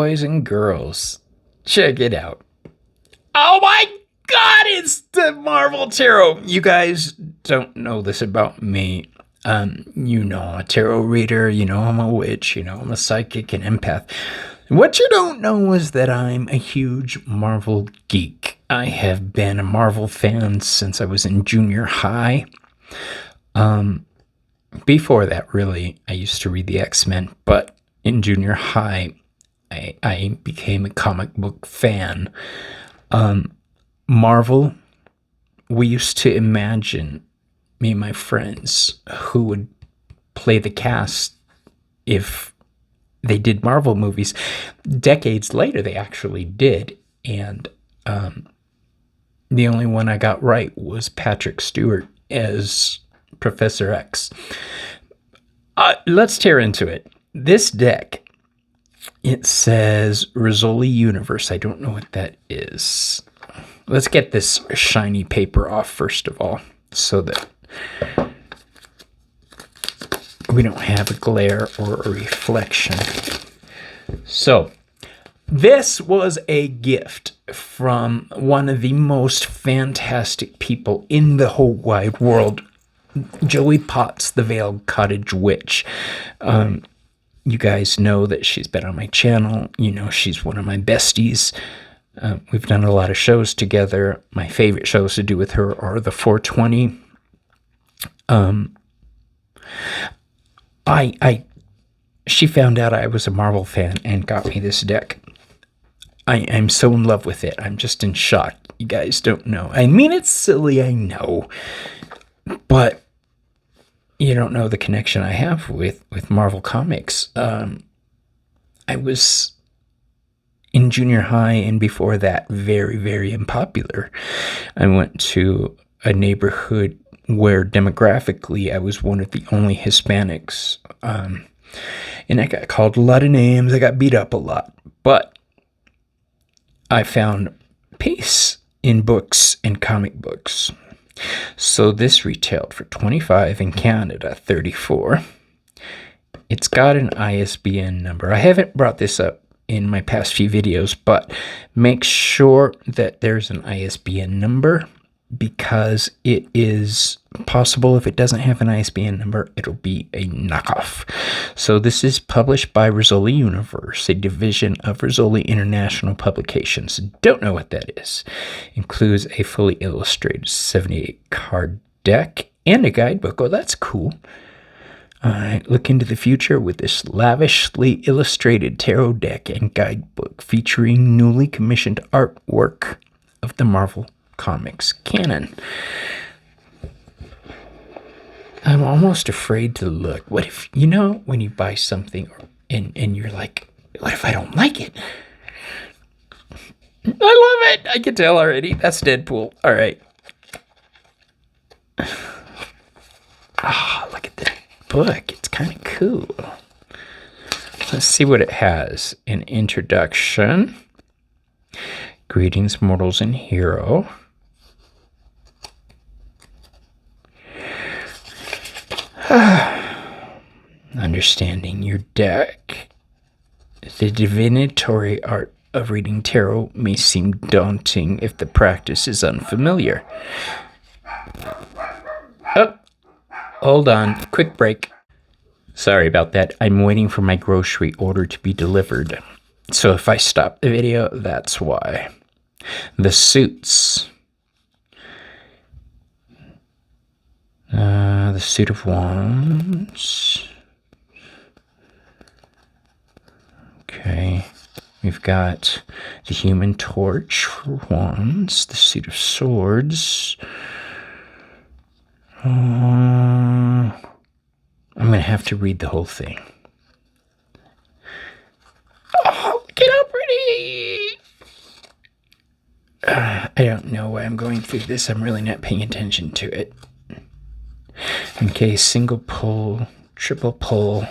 boys and girls, check it out. Oh my God, it's the Marvel Tarot. You guys don't know this about me. You know I'm a tarot reader, you know I'm a witch, you know I'm a psychic and empath. What you don't know is that I'm a huge Marvel geek. I have been a Marvel fan since I was in junior high. Before that, really, I used to read the X-Men, but in junior high, I became a comic book fan. Marvel, we used to imagine, me and my friends, who would play the cast if they did Marvel movies. Decades later, they actually did, and the only one I got right was Patrick Stewart as Professor X. Let's tear into it. This deck, it says Rizzoli Universe. I don't know what that is. Let's get this shiny paper off first of all, so that we don't have a glare or a reflection. So, this was a gift from one of the most fantastic people in the whole wide world, Joey Potts, the Veiled Cottage Witch. You guys know that she's been on my channel. You know she's one of my besties. We've done a lot of shows together. My favorite shows to do with her are the 420. She found out I was a Marvel fan and got me this deck. I'm so in love with it. I'm just in shock. You guys don't know. I mean, it's silly, I know. But you don't know the connection I have with Marvel Comics. I was in junior high and before that very, very unpopular. I went to a neighborhood where demographically I was one of the only Hispanics. And I got called a lot of names. I got beat up a lot. But I found peace in books and comic books. So this retailed for $25 in Canada, $34. It's got an ISBN number. I haven't brought this up in my past few videos, but make sure that there's an ISBN number, because it is possible if it doesn't have an ISBN number, it'll be a knockoff. So this is published by Rizzoli Universe, a division of Rizzoli International Publications. Don't know what that is. Includes a fully illustrated 78 card deck and a guidebook. Oh, that's cool. Look into the future with this lavishly illustrated tarot deck and guidebook featuring newly commissioned artwork of the Marvel Comics canon. I'm almost afraid to look. What if, you know, when you buy something and you're like, what if I don't like it? I love it. I can tell already. That's Deadpool. All right. Look at the book. It's kind of cool. Let's see what it has. An introduction. Greetings, mortals and hero. Understanding your deck. The divinatory art of reading tarot may seem daunting if the practice is unfamiliar. Oh, hold on. Quick break. Sorry about that. I'm waiting for my grocery order to be delivered. So if I stop the video, that's why. The suits. The suit of wands. Okay. We've got the human torch for wands. The suit of swords. I'm going to have to read the whole thing. Oh, look at how pretty! I don't know why I'm going through this. I'm really not paying attention to it. Okay, single pull, triple pull.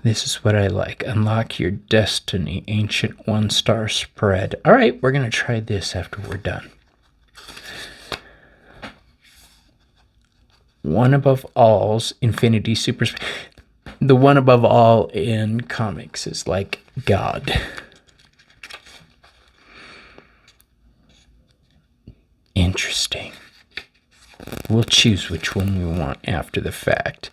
This is what I like. Unlock your destiny, ancient 1-star spread. All right, we're going to try this after we're done. One above all's infinity super. The one above all in comics is like God. Interesting. We'll choose which one we want after the fact.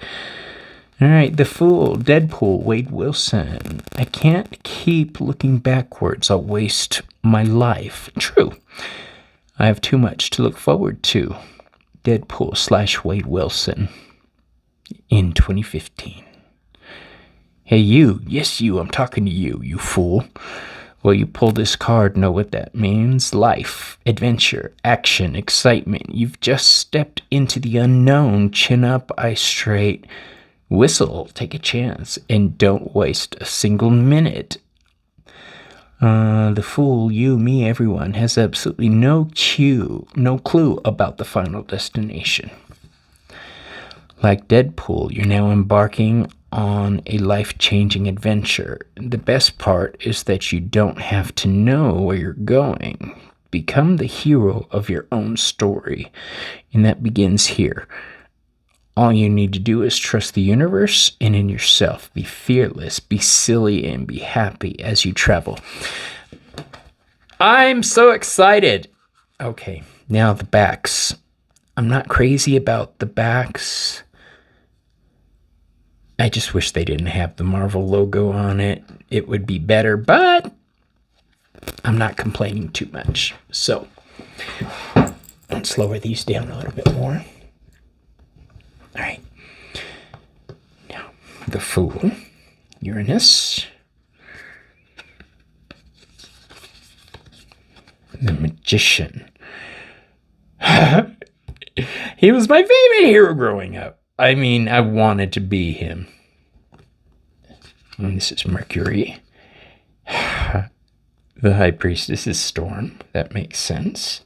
All right, The Fool, Deadpool, Wade Wilson. I can't keep looking backwards. I'll waste my life. True. I have too much to look forward to. Deadpool / Wade Wilson in 2015. Hey, you. Yes, you. I'm talking to you, you fool. Well, you pull this card, know what that means? Life, adventure, action, excitement. You've just stepped into the unknown. Chin up, eye straight. Whistle, take a chance, and don't waste a single minute. The Fool, you, me, everyone, has absolutely no clue about the final destination. Like Deadpool, you're now embarking on a life-changing adventure. The best part is that you don't have to know where you're going. Become the hero of your own story, and that begins here. All you need to do is trust the universe and in yourself. Be fearless, be silly, and be happy as you travel. I'm so excited. Okay, now the backs. I'm not crazy about the backs. I just wish they didn't have the Marvel logo on it. It would be better, but I'm not complaining too much. So, let's lower these down a little bit more. All right. Now, The Fool, Uranus, the Magician. He was my favorite hero growing up. I mean, I wanted to be him. And this is Mercury. The High Priestess is Storm. That makes sense.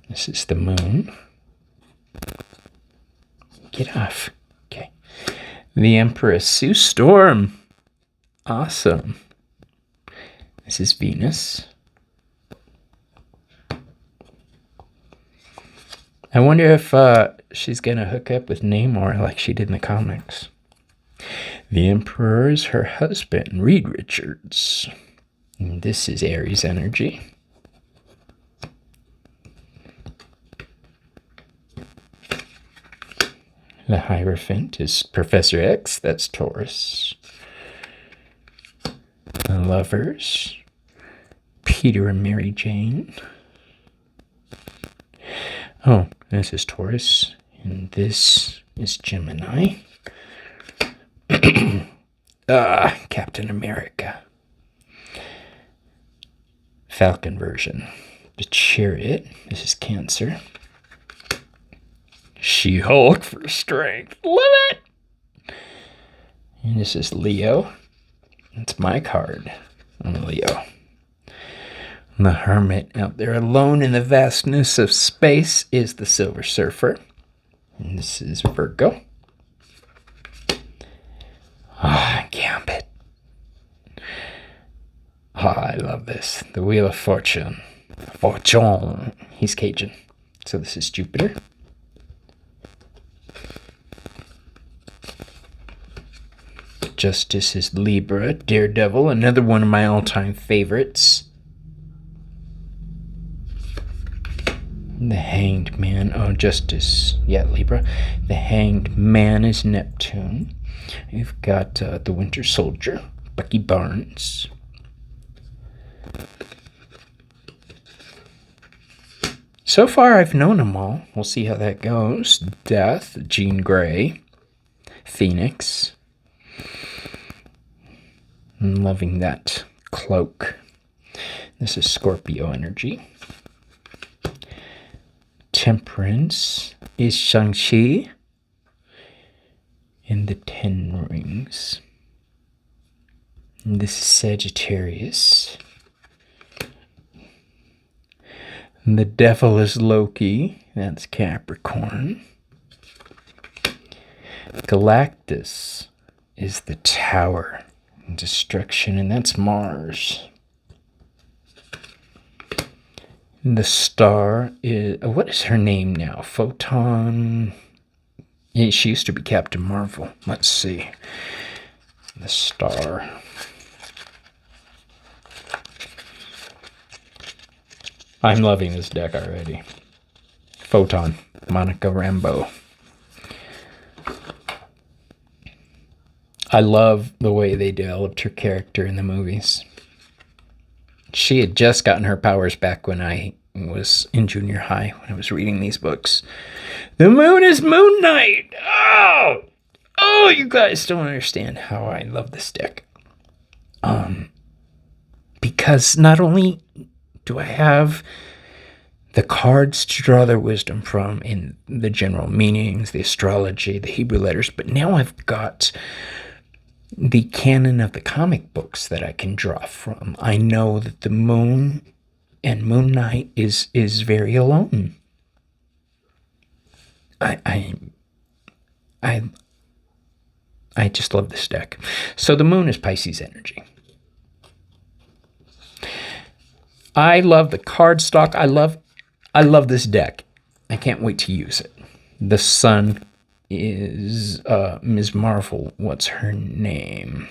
This is the Moon. Get off. Okay. The Empress, Sue Storm. Awesome. This is Venus. I wonder if she's going to hook up with Namor like she did in the comics. The Emperor is her husband, Reed Richards. And this is Aries energy. The Hierophant is Professor X, that's Taurus. The Lovers, Peter and Mary Jane. Oh, this is Taurus, and this is Gemini. Captain America. Falcon version. The Chariot, this is Cancer. She-Hulk for strength. Love it! And this is Leo. That's my card. I'm a Leo. The Hermit, out there alone in the vastness of space, is the Silver Surfer. And this is Virgo. Gambit. I love this. The Wheel of Fortune. Fortune. He's Cajun. So this is Jupiter. Justice is Libra. Daredevil, another one of my all-time favorites. The Hanged Man. Oh, Justice. Yeah, Libra. The Hanged Man is Neptune. We've got the Winter Soldier, Bucky Barnes. So far, I've known them all. We'll see how that goes. Death, Jean Grey. Phoenix. I'm loving that cloak. This is Scorpio energy. Temperance is Shang-Chi. And the 10 Rings. And this is Sagittarius. And the Devil is Loki. That's Capricorn. Galactus is the Tower and Destruction, and that's Mars. And the Star is, what is her name now? Photon. Yeah, she used to be Captain Marvel. Let's see. The star. I'm loving this deck already. Photon, Monica Rambeau. I love the way they developed her character in the movies. She had just gotten her powers back when I was in junior high, when I was reading these books. The moon is Moon Knight! Oh, you guys don't understand how I love this deck. Because not only do I have the cards to draw their wisdom from in the general meanings, the astrology, the Hebrew letters, but now I've got the canon of the comic books that I can draw from. I know that the moon and Moon Knight is very alone. I just love this deck. So the moon is Pisces energy. I love the cardstock. I love this deck. I can't wait to use it. The sun is Ms. Marvel. What's her name?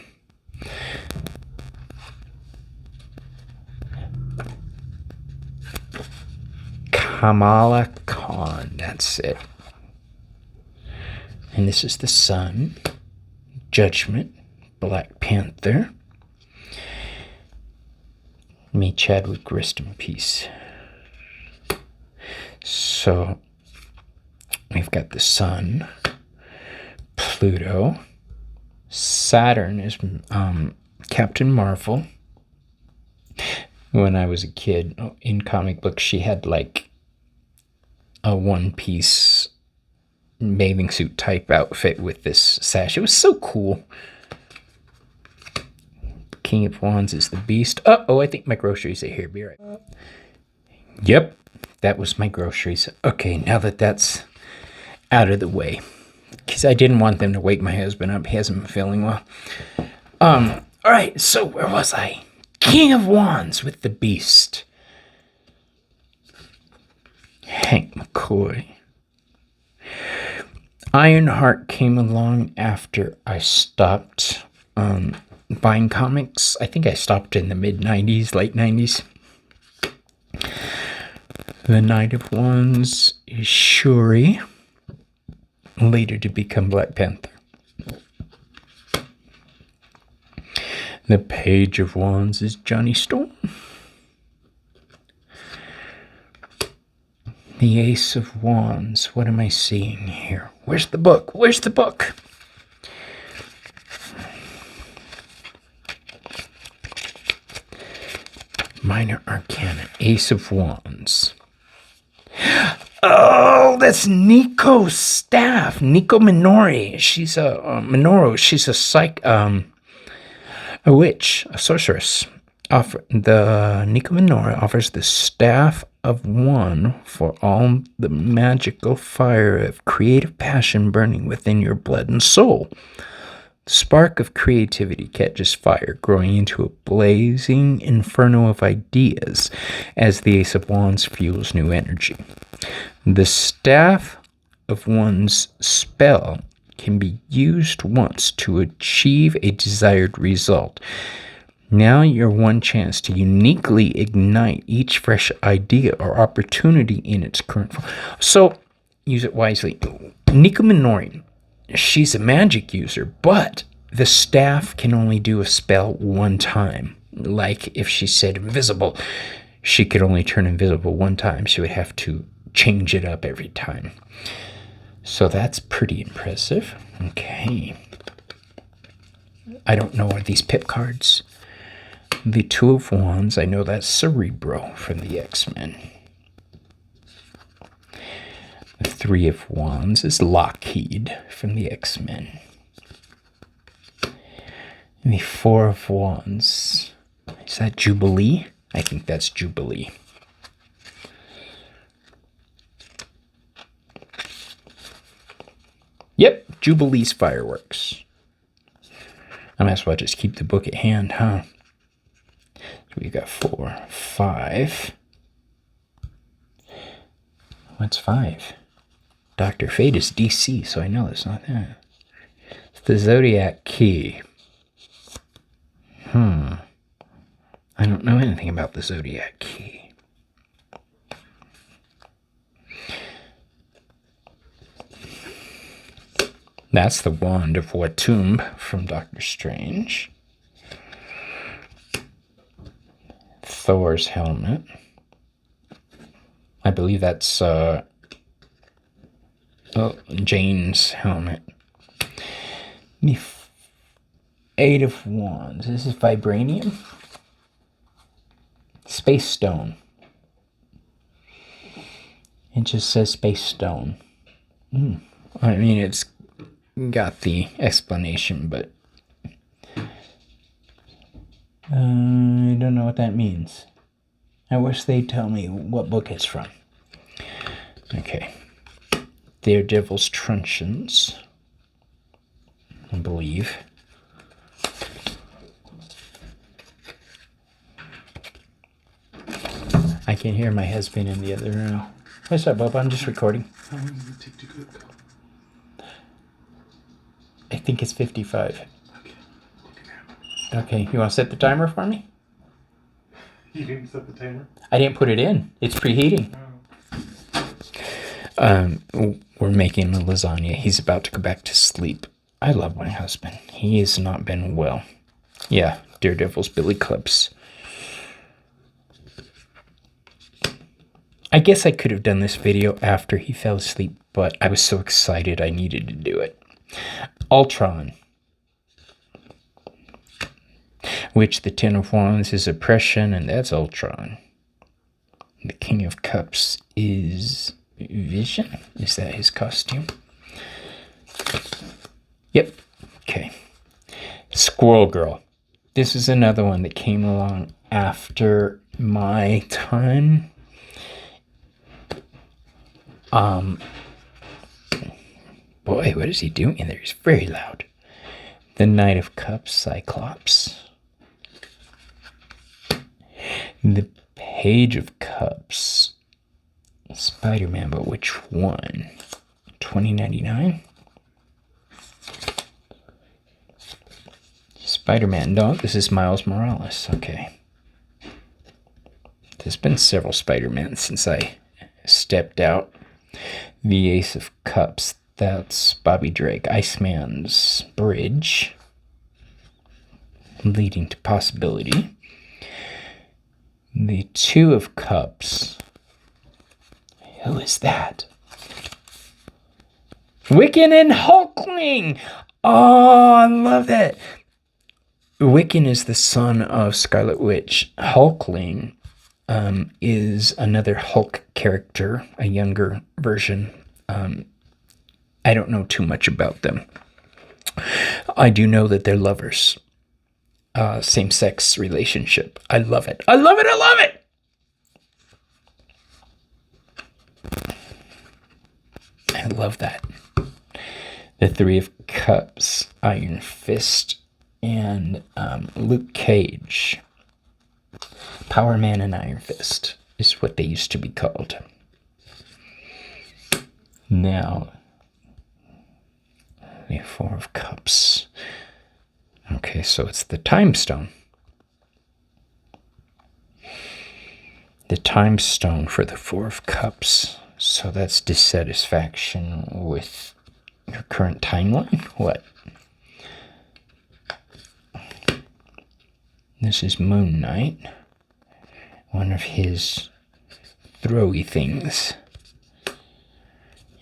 Kamala Khan. That's it. And this is the sun. Judgment. Black Panther. May Chadwick rest in peace. So we've got the sun, Pluto, Saturn is Captain Marvel. When I was a kid in comic books, she had like a one-piece bathing suit type outfit with this sash. It was so cool. King of Wands is the Beast. I think my groceries are here. Be right. Yep, that was my groceries. Okay, now that that's out of the way, because I didn't want them to wake my husband up. He hasn't been feeling well. All right, so where was I? King of Wands with the Beast. Hank McCoy. Ironheart came along after I stopped buying comics. I think I stopped in the mid-90s, late 90s. The Knight of Wands is Shuri, later to become Black Panther. The Page of Wands is Johnny Storm. The Ace of Wands. What am I seeing here? Where's the book? Where's the book? Minor Arcana. Ace of Wands. Oh, that's Nico's staff. Nico Minori. She's a Minoru. She's a witch, a sorceress. The Nico Minori offers the staff of one for all the magical fire of creative passion burning within your blood and soul. The spark of creativity catches fire, growing into a blazing inferno of ideas as the Ace of Wands fuels new energy. The staff of one's spell can be used once to achieve a desired result. Now your one chance to uniquely ignite each fresh idea or opportunity in its current form. So use it wisely. Nico Minori, she's a magic user, but the staff can only do a spell one time. Like if she said invisible, she could only turn invisible one time. She would have to change it up every time. So that's pretty impressive. Okay. I don't know, are these pip cards? The Two of Wands, I know that's Cerebro from the X-Men. The Three of Wands is Lockheed from the X-Men. And the Four of Wands, is that Jubilee? I think that's Jubilee. Yep, Jubilee's fireworks. I might as well just keep the book at hand, huh? So we got 4, 5. What's 5? Dr. Fate is DC, so I know it's not that. It's the Zodiac Key. I don't know anything about the Zodiac Key. That's the Wand of Watumb from Doctor Strange. Thor's helmet. I believe that's Jane's helmet. The Eight of Wands. This is vibranium. Space Stone. It just says Space Stone. I mean, it's got the explanation, but I don't know what that means. I wish they'd tell me what book it's from. Okay. Daredevil's truncheons, I believe. I can hear my husband in the other room. What's up, Bob? I'm just recording. How long does it take to cook? I think it's 55. Okay. Okay, you want to set the timer for me? You didn't set the timer? I didn't put it in. It's preheating. We're making a lasagna. He's about to go back to sleep. I love my husband. He has not been well. Yeah, Daredevil's Billy Clubs. I guess I could have done this video after he fell asleep, but I was so excited I needed to do it. Ultron. Which the Ten of Wands is oppression, and that's Ultron. The King of Cups is Vision. Is that his costume? Yep. Okay. Squirrel Girl. This is another one that came along after my time. Boy, what is he doing in there? He's very loud. The Knight of Cups, Cyclops. The Page of Cups, Spider-Man, but which one? 2099? Spider-Man. No, this is Miles Morales. Okay. There's been several Spider-Man since I stepped out. The Ace of Cups. That's Bobby Drake. Iceman's Bridge. Leading to Possibility. The Two of Cups. Who is that? Wiccan and Hulkling! Oh, I love that. Wiccan is the son of Scarlet Witch. Hulkling is another Hulk character, a younger version. I don't know too much about them. I do know that they're lovers. Same-sex relationship. I love it. I love it. I love it. I love that. The Three of Cups, Iron Fist, and Luke Cage. Power Man and Iron Fist is what they used to be called. Now, the Four of Cups. Okay, so it's the Time Stone. The Time Stone for the Four of Cups. So that's dissatisfaction with your current timeline? What? This is Moon Knight. One of his throwy things.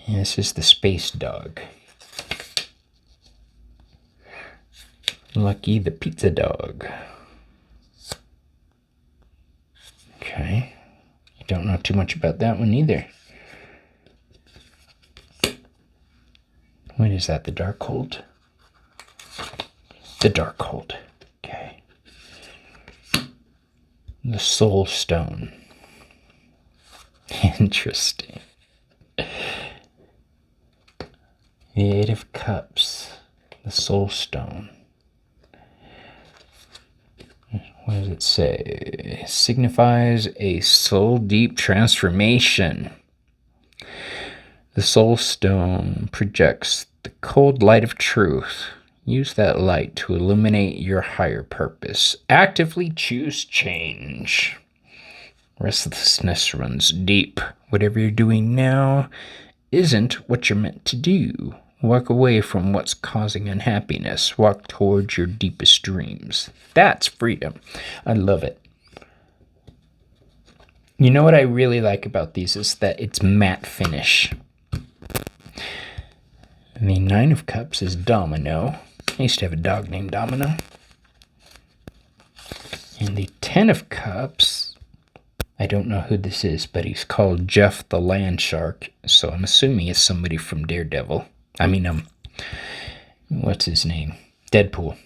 And this is the Space Dog. Lucky the Pizza Dog. Okay. You don't know too much about that one either. What is that? The Darkhold? The Darkhold. Okay. The Soul Stone. Interesting. The Eight of Cups. The Soul Stone. What does it say? It signifies a soul-deep transformation. The soul stone projects the cold light of truth. Use that light to illuminate your higher purpose. Actively choose change. Restlessness runs deep. Whatever you're doing now isn't what you're meant to do. Walk away from what's causing unhappiness. Walk towards your deepest dreams. That's freedom. I love it. You know what I really like about these is that it's matte finish. And the Nine of Cups is Domino. I used to have a dog named Domino. And the Ten of Cups, I don't know who this is, but he's called Jeff the Land Shark, so I'm assuming it's somebody from Daredevil. What's his name? Deadpool.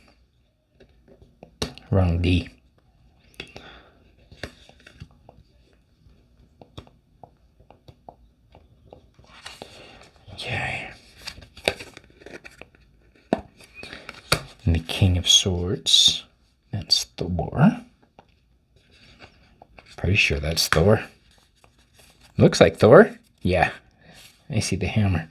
Wrong D. Okay. And the King of Swords, that's Thor. Pretty sure that's Thor. Looks like Thor. Yeah, I see the hammer.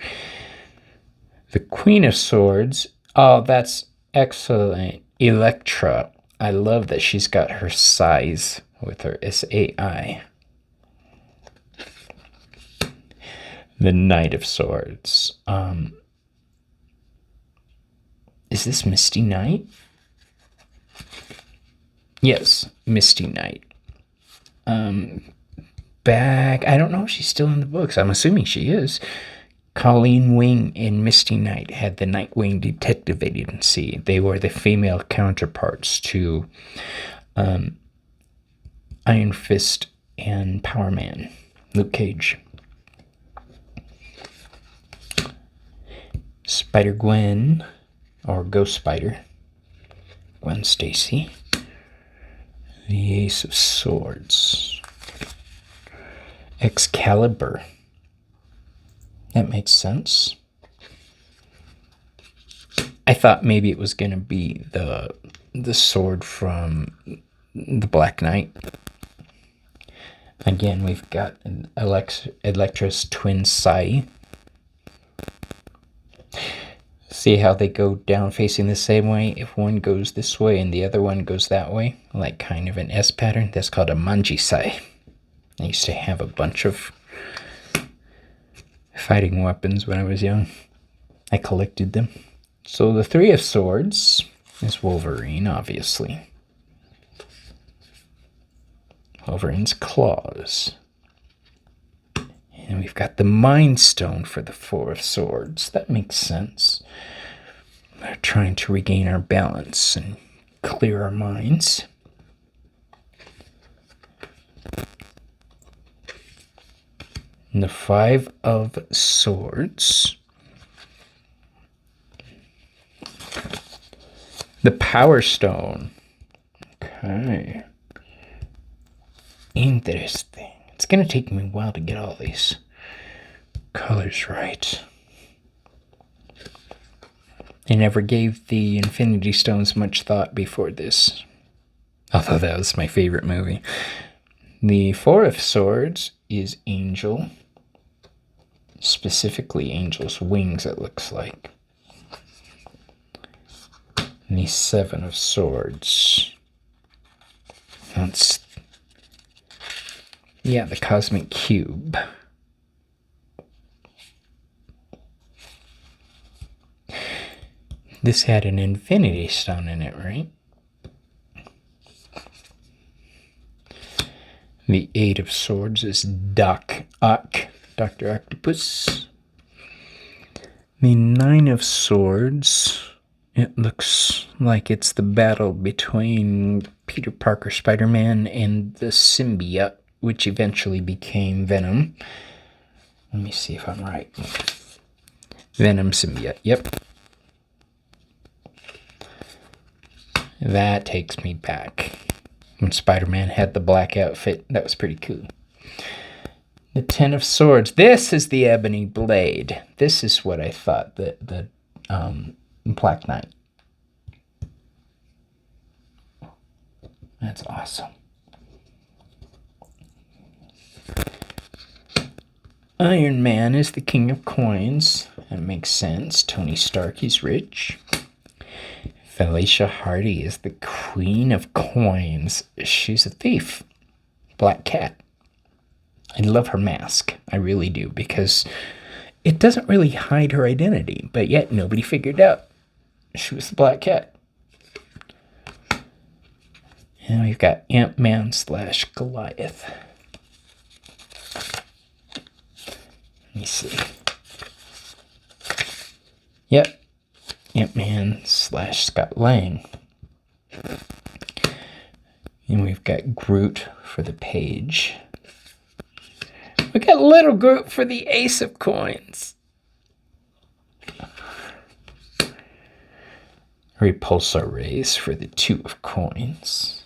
The Queen of Swords. Oh, that's excellent. Electra. I love that she's got her size with her SAI. The Knight of Swords. Is this Misty Knight? Yes, Misty Knight. Back, I don't know if she's still in the books. I'm assuming she is. Colleen Wing and Misty Knight had the Nightwing Detective Agency. They were the female counterparts to Iron Fist and Power Man, Luke Cage. Spider-Gwen, or Ghost Spider, Gwen Stacy. The Ace of Swords. Excalibur. That makes sense. I thought maybe it was going to be the sword from the Black Knight. Again, we've got Elektra's twin Sai. See how they go down facing the same way? If one goes this way and the other one goes that way, like kind of an S pattern, that's called a Manji-sai. I used to have a bunch of fighting weapons when I was young. I collected them. So the Three of Swords is Wolverine, obviously. Wolverine's claws. And we've got the Mind Stone for the Four of Swords. That makes sense. We're trying to regain our balance and clear our minds. And the Five of Swords. The Power Stone. Okay. Interesting. It's going to take me a while to get all these colors right. I never gave the Infinity Stones much thought before this, although that was my favorite movie. The Four of Swords is Angel, specifically Angel's wings, it looks like. And the Seven of Swords. That's, yeah, the Cosmic Cube. This had an Infinity Stone in it, right? The Eight of Swords is Dr. Octopus. The Nine of Swords, it looks like it's the battle between Peter Parker, Spider-Man, and the symbiote, which eventually became Venom. Let me see if I'm right. Venom symbiote, yep. That takes me back. When Spider-Man had the black outfit, that was pretty cool. The Ten of Swords. This is the Ebony Blade. This is what I thought, the Black Knight. That's awesome. Iron Man is the king of coins. That makes sense. Tony Stark, he's rich. Felicia Hardy is the queen of coins. She's a thief. Black Cat. I love her mask. I really do, because it doesn't really hide her identity, but yet nobody figured out she was the Black Cat. And we've got Ant-Man / Goliath. Let me see. Yep. Ant-Man / Scott Lang. And we've got Groot for the page. We got little Groot for the ace of coins. Repulsor rays for the 2 of coins.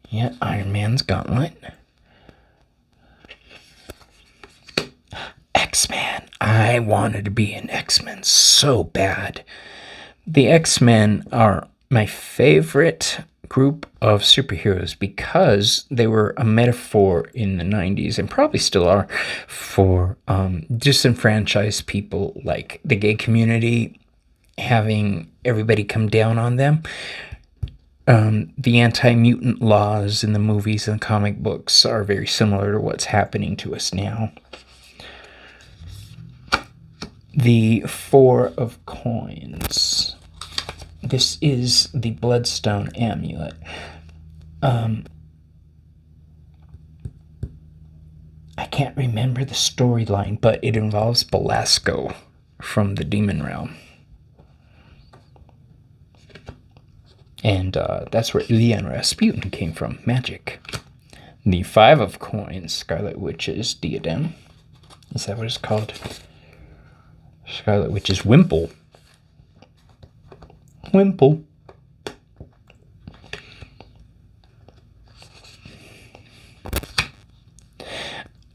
Yeah, Iron Man's gauntlet. X-Men. I wanted to be an X-Men so bad. The X-Men are my favorite group of superheroes because they were a metaphor in the 90s, and probably still are, for disenfranchised people like the gay community, having everybody come down on them. The anti-mutant laws in the movies and comic books are very similar to what's happening to us now. The 4 of coins. This is the Bloodstone amulet. I can't remember the storyline, but it involves Belasco from the Demon Realm. And that's where Ilya Rasputin came from, magic. The 5 of coins, Scarlet Witch's diadem. Is that what it's called? Scarlet Witch's wimple. Wimple.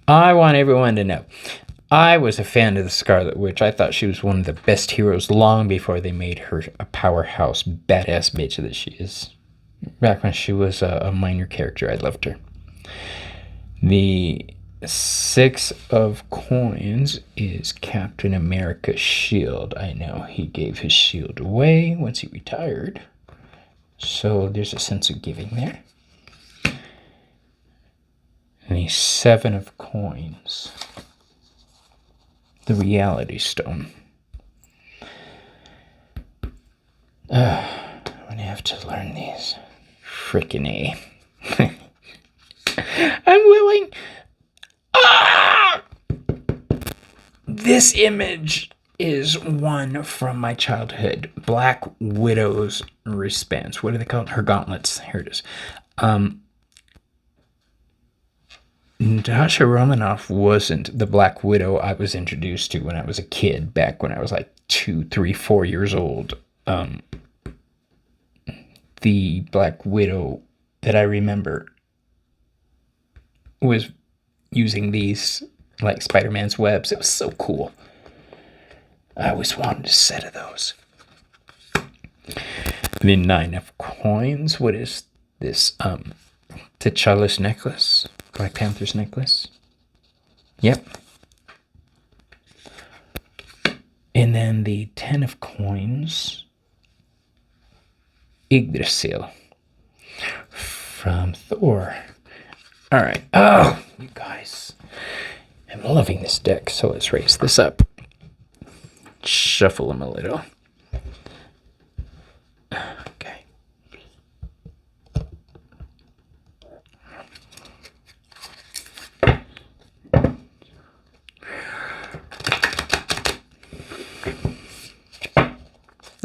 I want everyone to know, I was a fan of the Scarlet Witch. I thought she was one of the best heroes long before they made her a powerhouse, badass bitch that she is. Back when she was a minor character, I loved her. The 6 of coins is Captain America's shield. I know he gave his shield away once he retired, so there's a sense of giving there. And the 7 of coins, the Reality Stone. I'm gonna have to learn these. Frickin' A. I'm willing. Ah! This image is one from my childhood. Black Widow's wristbands. What are they called? Her gauntlets. Here it is. Natasha Romanoff wasn't the Black Widow I was introduced to when I was a kid, back when I was like 2, 3, 4 years old. The Black Widow that I remember was using these, like Spider-Man's webs. It was so cool. I always wanted a set of those. The 9 of coins. What is this? T'Challa's necklace. Black Panther's necklace. Yep. And then the 10 of coins. Yggdrasil. From Thor. Alright. Oh, you guys. I'm loving this deck, so let's raise this up. Shuffle them a little. Okay.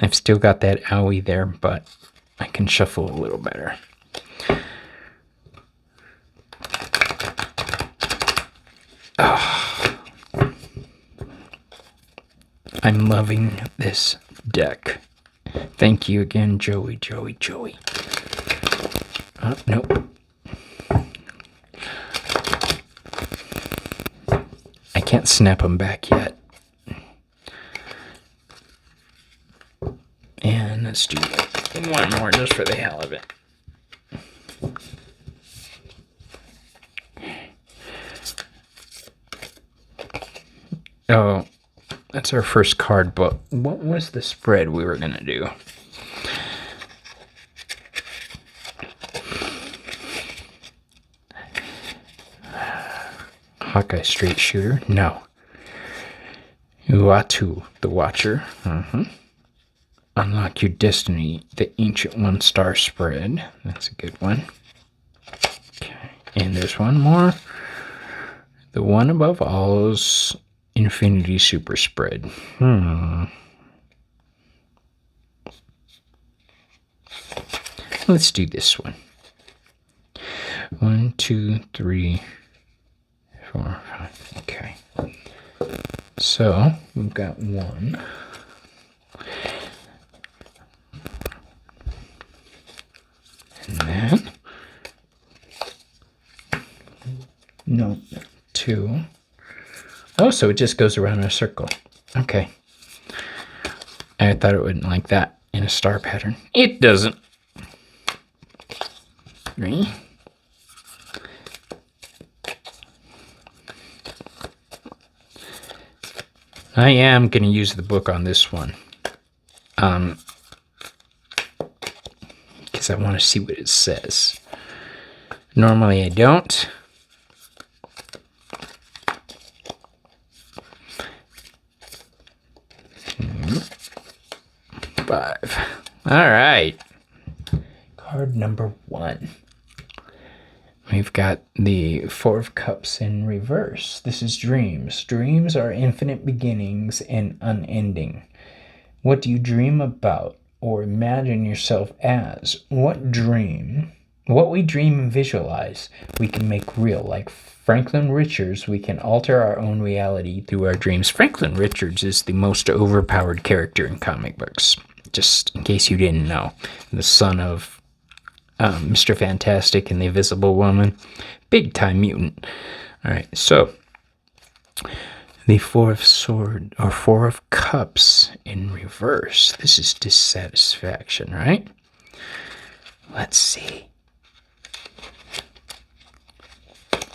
I've still got that owie there, but I can shuffle a little better. Oh. I'm loving this deck. Thank you again, Joey. Oh, nope. I can't snap them back yet. And let's do one more just for the hell of it. Oh, that's our first card, but what was the spread we were going to do? Hawkeye Straight Shooter? No. Uatu, the Watcher. Unlock Your Destiny, the Ancient One Star spread. That's a good one. Okay, and there's one more. The One Above All's Infinity Super spread. Let's do this one. 1, 2, 3, 4, 5. Okay. So we've got one. And then no, 2. Oh, so it just goes around in a circle. Okay. I thought it wouldn't like that in a star pattern. It doesn't. 3. I am going to use the book on this one. Because I want to see what it says. Normally I don't. Five. All right. Card number 1. We've got the 4 of Cups in reverse. This is dreams. Dreams are infinite beginnings and unending. What do you dream about or imagine yourself as? What we dream and visualize, we can make real. Like Franklin Richards, we can alter our own reality through our dreams. Franklin Richards is the most overpowered character in comic books, just in case you didn't know. The son of Mr. Fantastic and the Invisible Woman. Big time mutant. Alright, so the 4 of Swords or 4 of Cups in reverse. This is dissatisfaction, right? Let's see.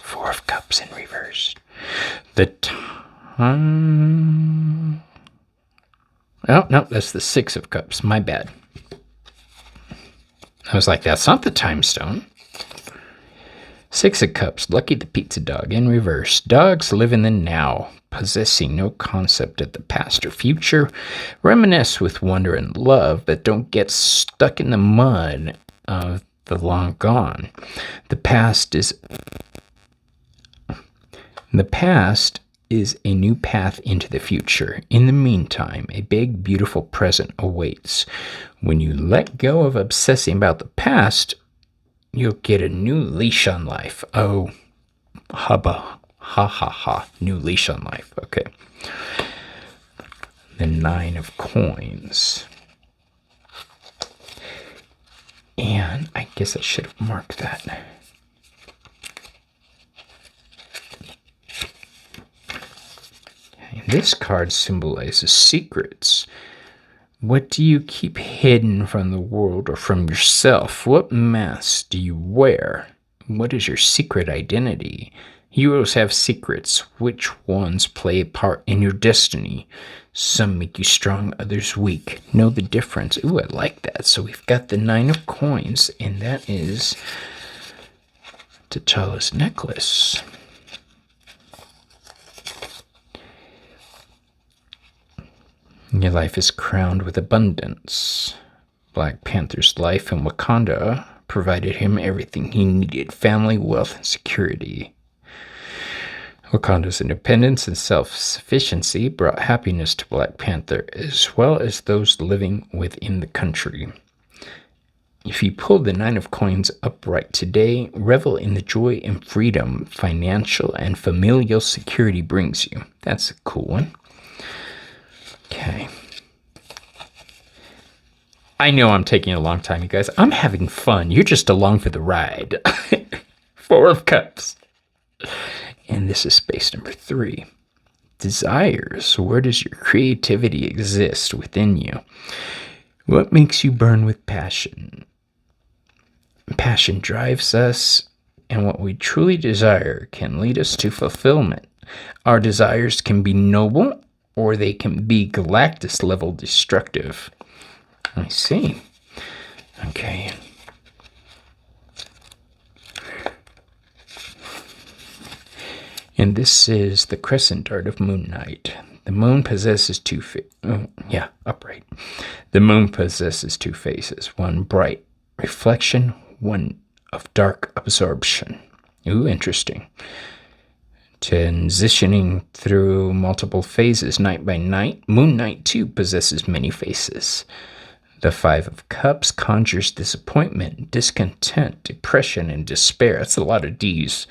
4 of Cups in reverse. The time. Oh, no, that's the 6 of Cups. My bad. I was like, that's not the time stone. 6 of Cups, Lucky the Pizza Dog in reverse. Dogs live in the now, possessing no concept of the past or future. Reminisce with wonder and love, but don't get stuck in the mud of the long gone. The past is a new path into the future. In the meantime, a big, beautiful present awaits. When you let go of obsessing about the past, you'll get a new leash on life. Oh, hubba, ha ha ha, new leash on life. Okay. The 9 of Coins. And I guess I should have marked that. This card symbolizes secrets. What do you keep hidden from the world or from yourself? What mask do you wear? What is your secret identity? Heroes have secrets. Which ones play a part in your destiny? Some make you strong, others weak. Know the difference. Ooh, I like that. So we've got the 9 of Coins, and that is T'Challa's necklace. Your life is crowned with abundance. Black Panther's life in Wakanda provided him everything he needed: family, wealth, and security. Wakanda's independence and self-sufficiency brought happiness to Black Panther, as well as those living within the country. If you pull the 9 of Coins upright today, revel in the joy and freedom financial and familial security brings you. That's a cool one. Okay. I know I'm taking a long time, you guys. I'm having fun. You're just along for the ride. 4 of Cups. And this is space number 3. Desires. Where does your creativity exist within you? What makes you burn with passion? Passion drives us, and what we truly desire can lead us to fulfillment. Our desires can be noble, or they can be Galactus-level destructive. I see. Okay. And this is the crescent dart of Moon Knight. The moon possesses two upright. The moon possesses two faces, one bright reflection, one of dark absorption. Ooh, interesting. Transitioning through multiple phases night by night, Moon Knight too possesses many faces. The Five of Cups conjures disappointment, discontent, depression, and despair. That's a lot of D's.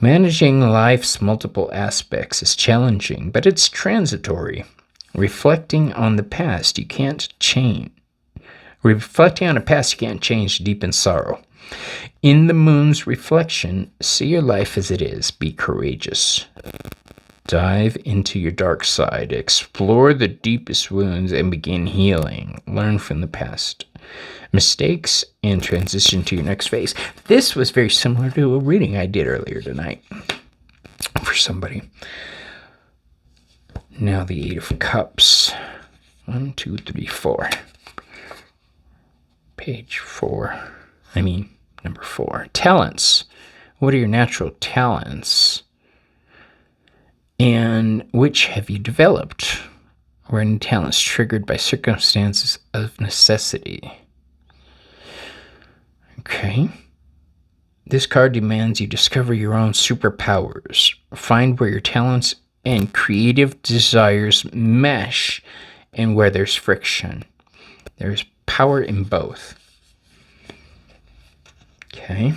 Managing life's multiple aspects is challenging, but it's transitory. Reflecting on the past you can't change. Reflecting on the past you can't change deep in sorrow. In the moon's reflection, see your life as it is. Be courageous. Dive into your dark side. Explore the deepest wounds and begin healing. Learn from the past mistakes and transition to your next phase. This was very similar to a reading I did earlier tonight for somebody. Now the Eight of Cups. 1, 2, 3, 4. Page 4. Number 4. Talents. What are your natural talents? And which have you developed? Or any talents triggered by circumstances of necessity? Okay. This card demands you discover your own superpowers. Find where your talents and creative desires mesh and where there's friction. There's power in both. Okay.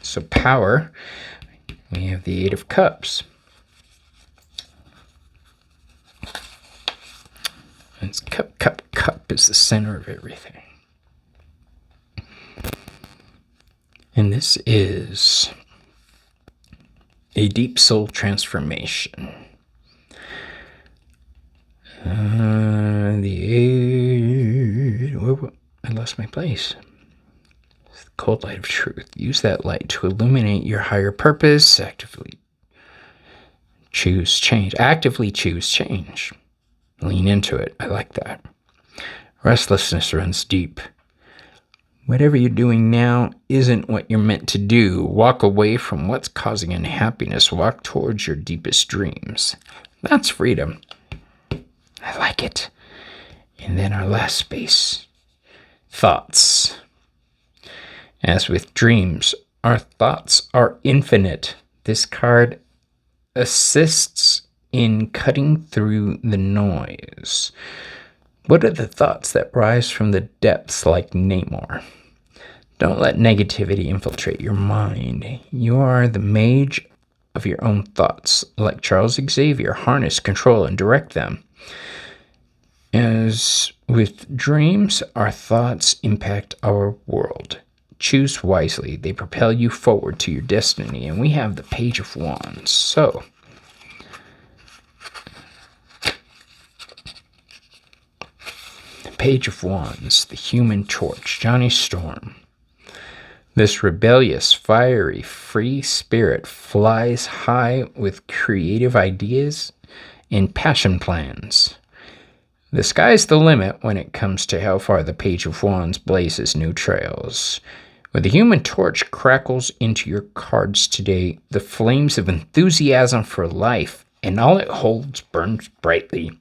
So power, we have the Eight of Cups. It's cup is the center of everything. And this is a deep soul transformation. I lost my place. It's the cold light of truth. Use that light to illuminate your higher purpose. Actively choose change. Lean into it. I like that. Restlessness runs deep. Whatever you're doing now isn't what you're meant to do. Walk away from what's causing unhappiness. Walk towards your deepest dreams. That's freedom. I like it. And then our last space. Thoughts. As with dreams, our thoughts are infinite. This card assists in cutting through the noise. What are the thoughts that rise from the depths like Namor? Don't let negativity infiltrate your mind. You are the mage of your own thoughts. Like Charles Xavier, harness, control, and direct them. As with dreams, our thoughts impact our world. Choose wisely. They propel you forward to your destiny. And we have the Page of Wands. So, the Page of Wands, the Human Torch, Johnny Storm. This rebellious, fiery, free spirit flies high with creative ideas and passion plans. The sky's the limit when it comes to how far the Page of Wands blazes new trails. When the Human Torch crackles into your cards today, the flames of enthusiasm for life and all it holds burns brightly.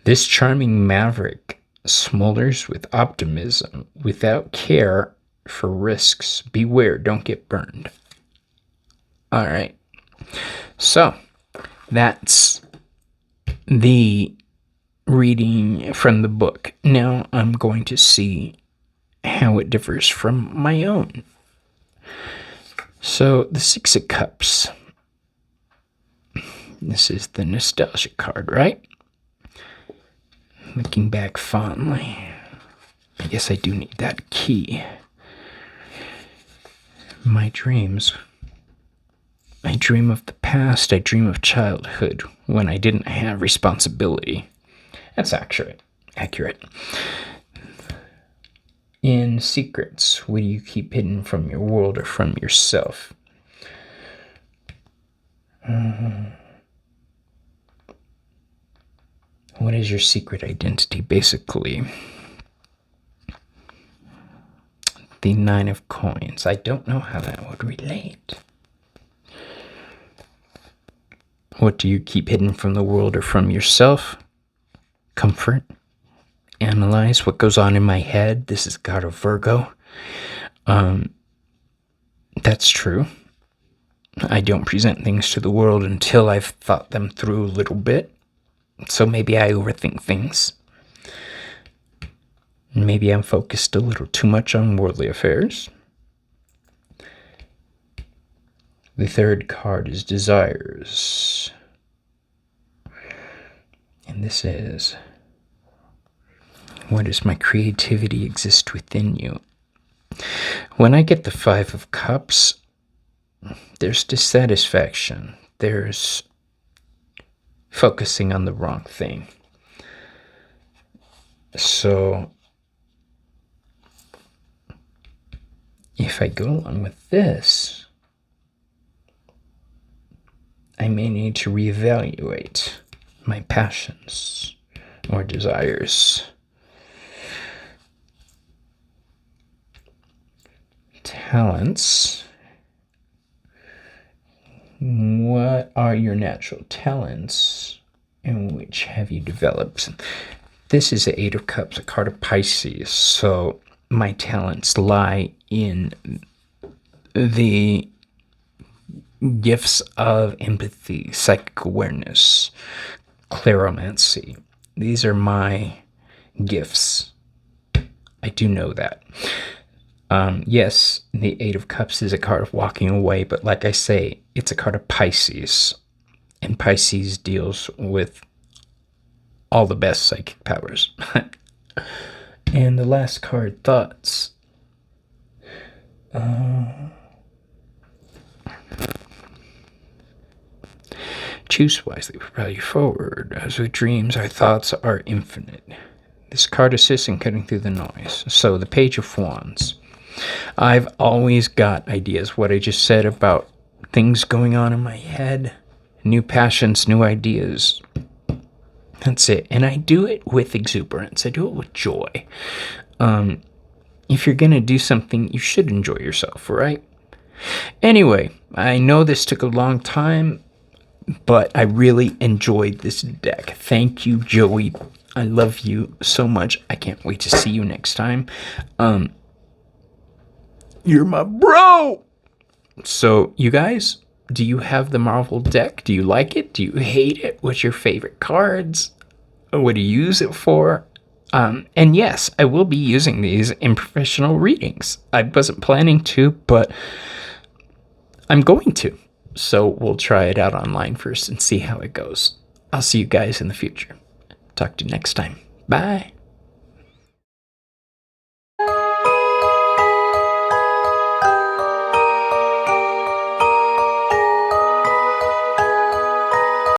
This charming maverick smolders with optimism, without care for risks. Beware, don't get burned. All right. So, that's the reading from the book. Now I'm going to see how it differs from my own. So, the Six of Cups. This is the nostalgia card, right? Looking back fondly. I guess I do need that key. My dreams. I dream of the past. I dream of childhood when I didn't have responsibility. That's accurate. In secrets, what do you keep hidden from your world or from yourself? What is your secret identity? Basically, the 9 of coins. I don't know how that would relate. What do you keep hidden from the world or from yourself? Comfort. Analyze what goes on in my head. This is God of Virgo. That's true. I don't present things to the world until I've thought them through a little bit. So maybe I overthink things. Maybe I'm focused a little too much on worldly affairs. The third card is desires. And this is, what does my creativity exist within you? When I get the 5 of Cups, there's dissatisfaction. There's focusing on the wrong thing. So if I go along with this, I may need to reevaluate my passions or desires. Talents. What are your natural talents and which have you developed? This is the 8 of Cups, a card of Pisces. So my talents lie in the gifts of empathy, psychic awareness, clairomancy. These are my gifts. I do know that. Yes, the 8 of Cups is a card of walking away, but like I say, it's a card of Pisces. And Pisces deals with all the best psychic powers. And the last card, thoughts. Choose wisely, propel you forward. As with dreams, our thoughts are infinite. This card assists in cutting through the noise. So the Page of Wands. I've always got ideas. What I just said about things going on in my head, new passions, new ideas. That's it. And I do it with exuberance. I do it with joy. If you're going to do something, you should enjoy yourself, right? Anyway, I know this took a long time, but I really enjoyed this deck. Thank you, Joey. I love you so much. I can't wait to see you next time. You're my bro! So, you guys, do you have the Marvel deck? Do you like it? Do you hate it? What's your favorite cards? What do you use it for? And yes, I will be using these in professional readings. I wasn't planning to, but I'm going to. So we'll try it out online first and see how it goes. I'll see you guys in the future. Talk to you next time. Bye.